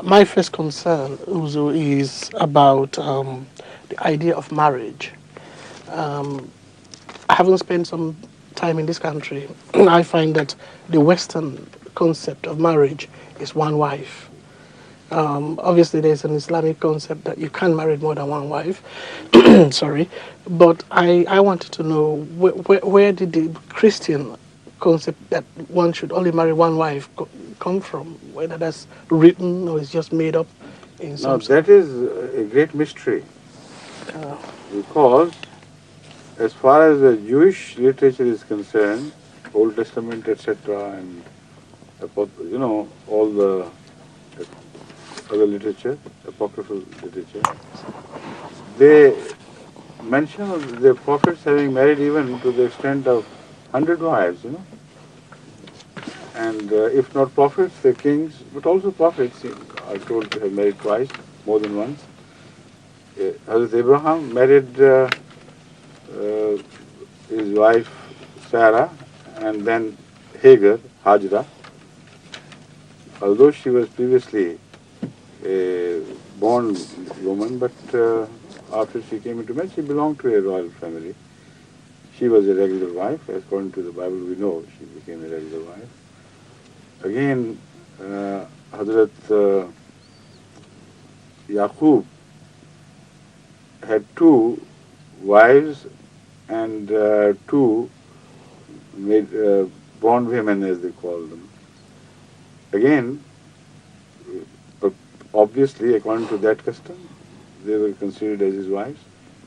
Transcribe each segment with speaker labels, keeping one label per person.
Speaker 1: My first concern, Uzo, is about the idea of marriage. Um, Having spent some time in this country, I find that the Western concept of marriage is one wife. Obviously, there's an Islamic concept that you can't marry more than one wife. Sorry, but I wanted to know where did the Christian concept that one should only marry one wife come from? Whether that's written or it's just made up in
Speaker 2: Now
Speaker 1: some sort
Speaker 2: that
Speaker 1: of.
Speaker 2: is a great mystery
Speaker 1: Uh,
Speaker 2: because as far as the Jewish literature is concerned, Old Testament, etc., and all the other literature, apocryphal literature, they mention of the prophets having married even to the extent of 100 wives. And if not prophets, the kings, but also prophets are told to have married twice, more than once. Hazrat Abraham married uh, his wife Sarah and then Hagar, Hajra, although she was previously a born woman, but after she came into marriage, she belonged to a royal family. She was a regular wife. According to the Bible, we know she became a regular wife. Again, Hazrat Yaqub had two wives and two born women, as they call them. Again, obviously, according to that custom, they were considered as his wives.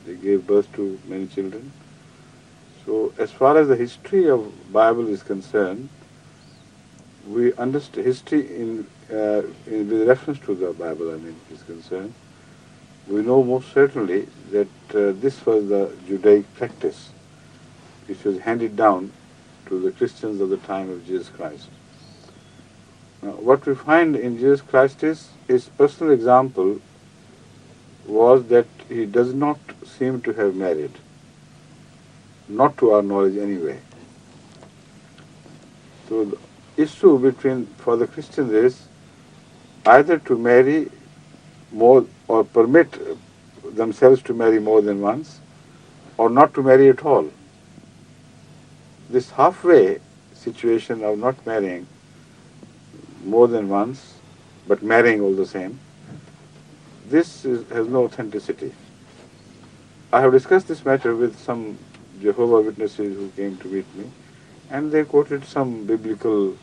Speaker 2: They gave birth to many children. So, as far as the history of Bible is concerned, we understand history with reference to the Bible. Is concerned. We know most certainly that this was the Judaic practice, which was handed down to the Christians of the time of Jesus Christ. Now, what we find in Jesus Christ is his personal example was that he does not seem to have married, not to our knowledge anyway. So the issue for the Christians is either to marry more or permit themselves to marry more than once or not to marry at all. This halfway situation of not marrying more than once but marrying all the same, has no authenticity. I have discussed this matter with some Jehovah Witnesses who came to meet me, and they quoted some biblical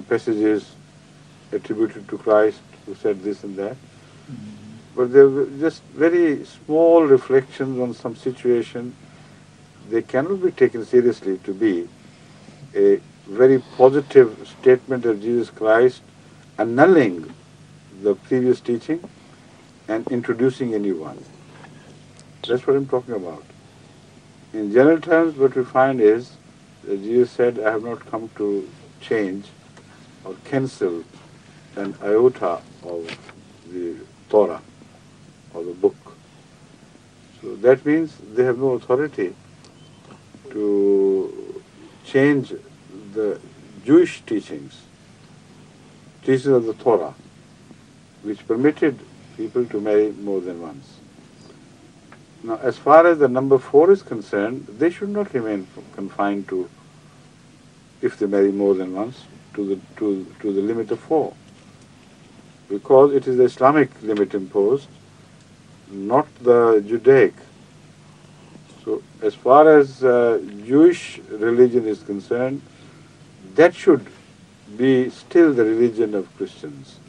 Speaker 2: passages attributed to Christ who said this and that. But they were just very small reflections on some situation. They cannot be taken seriously to be a very positive statement of Jesus Christ annulling the previous teaching and introducing a new one. That's what I'm talking about. In general terms, what we find is that Jesus said, I have not come to change or cancel an iota of the Torah or the book. So that means they have no authority to change the Jewish teachings of the Torah, which permitted people to marry more than once. Now, as far as the number 4 is concerned, they should not remain confined to, if they marry more than once, to the limit of 4, because it is the Islamic limit imposed, not the Judaic. So, as far as Jewish religion is concerned, that should be still the religion of Christians.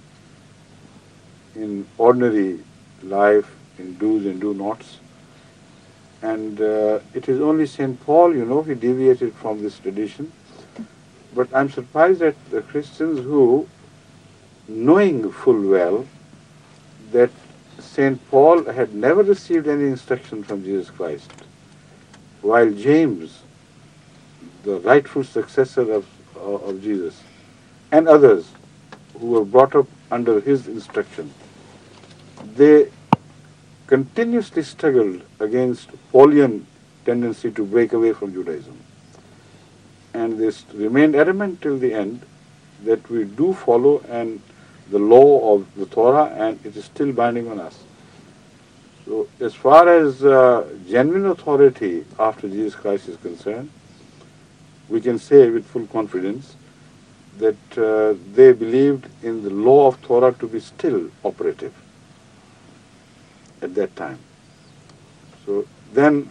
Speaker 2: In ordinary life, in do's and do-nots. And it is only St. Paul, he deviated from this tradition. But I'm surprised at the Christians who, knowing full well that St. Paul had never received any instruction from Jesus Christ, while James, the rightful successor of Jesus, and others who were brought up under his instruction, they continuously struggled against Paulian tendency to break away from Judaism. And they remained adamant till the end that we do follow and the law of the Torah, and it is still binding on us. So as far as genuine authority after Jesus Christ is concerned, we can say with full confidence that they believed in the law of Torah to be still operative at that time. So then,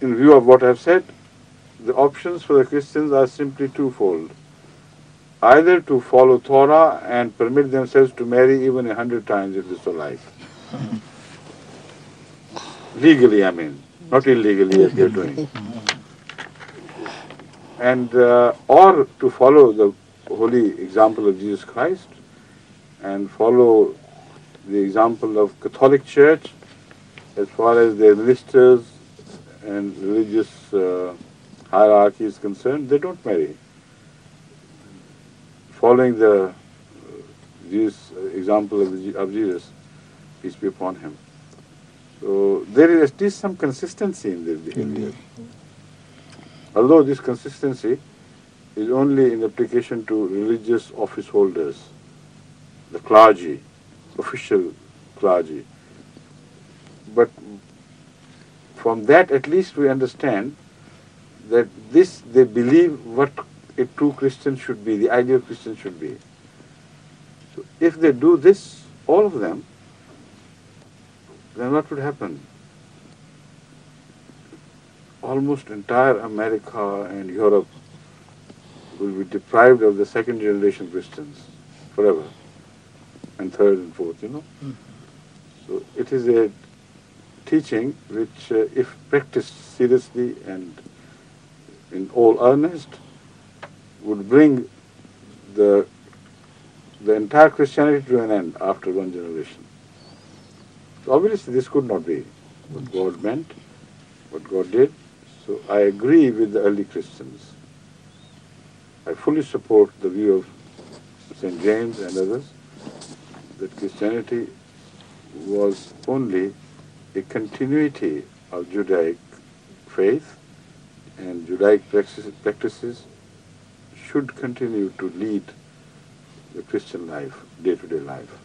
Speaker 2: in view of what I have said, the options for the Christians are simply twofold. Either to follow Torah and permit themselves to marry even 100 times if they so like. Legally, I mean, not illegally as they're doing. And or to follow the holy example of Jesus Christ and follow the example of Catholic Church as far as their ministers and religious hierarchy is concerned. They don't marry. Following the example of Jesus, peace be upon him. So there is at least some consistency in their behavior. Although this consistency is only in application to religious office holders, the clergy, official clergy. But from that at least we understand that this they believe what a true Christian should be, the ideal Christian should be. So if they do this, all of them, then what would happen? Almost entire America and Europe will be deprived of the second generation Christians forever, and third and fourth, So it is a teaching which, if practiced seriously and in all earnest, would bring the entire Christianity to an end after one generation. So obviously this could not be what God meant, what God did. So I agree with the early Christians. I fully support the view of St. James and others that Christianity was only a continuity of Judaic faith, and Judaic practices should continue to lead the Christian life, day-to-day life.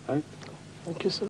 Speaker 2: Right?
Speaker 1: Thank you, sir.